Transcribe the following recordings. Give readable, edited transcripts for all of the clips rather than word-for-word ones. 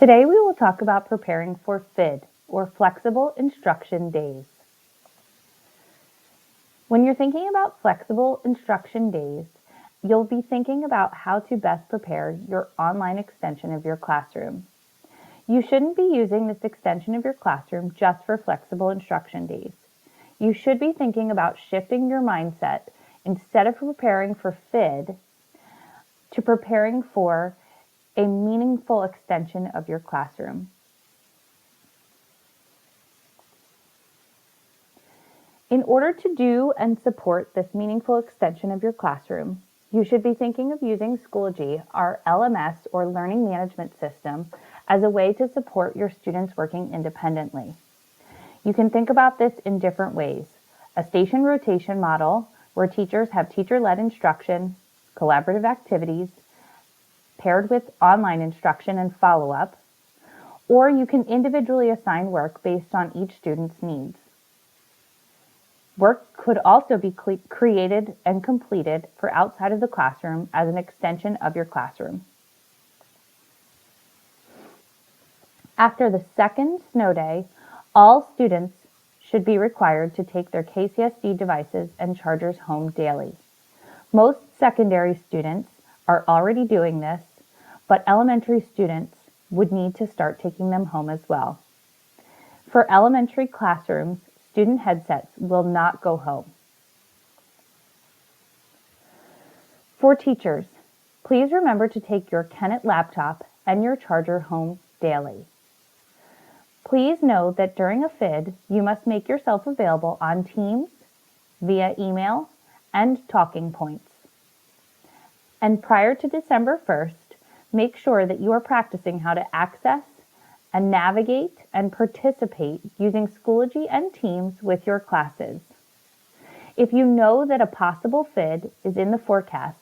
Today we will talk about preparing for FID, or Flexible Instruction Days. When you're thinking about flexible instruction days, you'll be thinking about how to best prepare your online extension of your classroom. You shouldn't be using this extension of your classroom just for flexible instruction days. You should be thinking about shifting your mindset instead of preparing for FID to preparing for a meaningful extension of your classroom. In order to do and support this meaningful extension of your classroom, you should be thinking of using Schoology, our LMS or learning management system, as a way to support your students working independently. You can think about this in different ways. A station rotation model, where teachers have teacher-led instruction, collaborative activities, paired with online instruction and follow-up, or you can individually assign work based on each student's needs. Work could also be created and completed for outside of the classroom as an extension of your classroom. After the second snow day, all students should be required to take their KCSD devices and chargers home daily. Most secondary students are already doing this, but elementary students would need to start taking them home as well. For elementary classrooms, student headsets will not go home. For teachers, please remember to take your Kennet laptop and your charger home daily. Please know that during a FID, you must make yourself available on Teams, via email, and talking points. And prior to December 1st, make sure that you are practicing how to access and navigate and participate using Schoology and Teams with your classes. If you know that a possible FID is in the forecast,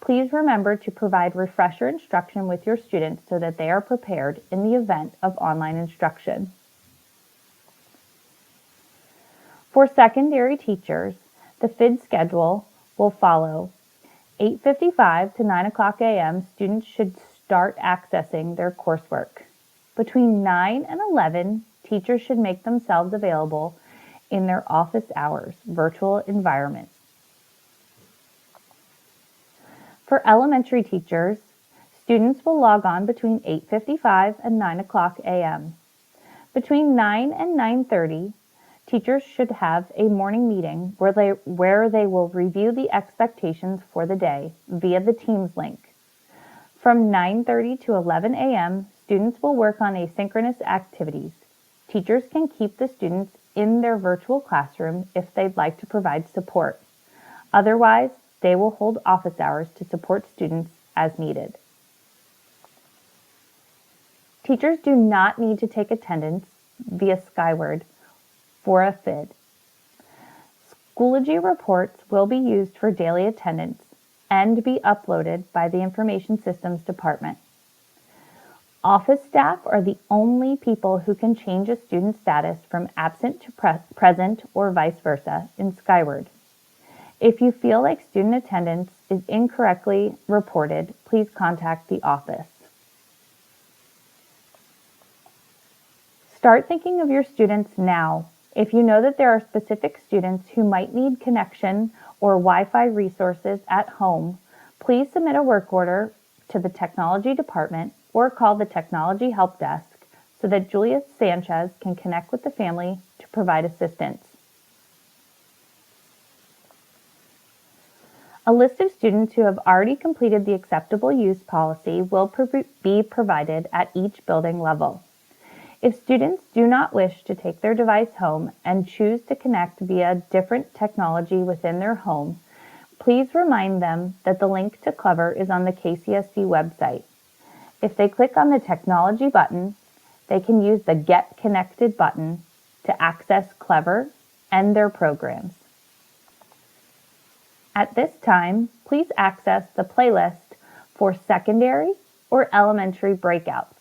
please remember to provide refresher instruction with your students so that they are prepared in the event of online instruction. For secondary teachers, the FID schedule will follow 8:55 to 9 o'clock a.m. Students should start accessing their coursework. Between 9 and 11, teachers should make themselves available in their office hours, virtual environment. For elementary teachers, students will log on between 8:55 and 9 o'clock a.m. Between 9 and 9:30, teachers should have a morning meeting where they will review the expectations for the day via the Teams link. From 9:30 to 11 a.m., students will work on asynchronous activities. Teachers can keep the students in their virtual classroom if they'd like to provide support. Otherwise, they will hold office hours to support students as needed. Teachers do not need to take attendance via Skyward for a FID. Schoology reports will be used for daily attendance and be uploaded by the Information Systems Department. Office staff are the only people who can change a student's status from absent to present or vice versa in Skyward. If you feel like student attendance is incorrectly reported, please contact the office. Start thinking of your students now. If you know that there are specific students who might need connection or Wi-Fi resources at home, please submit a work order to the technology department or call the technology help desk so that Julia Sanchez can connect with the family to provide assistance. A list of students who have already completed the acceptable use policy will be provided at each building level. If students do not wish to take their device home and choose to connect via different technology within their home, please remind them that the link to Clever is on the KCSD website. If they click on the technology button, they can use the Get Connected button to access Clever and their programs. At this time, please access the playlist for secondary or elementary breakouts.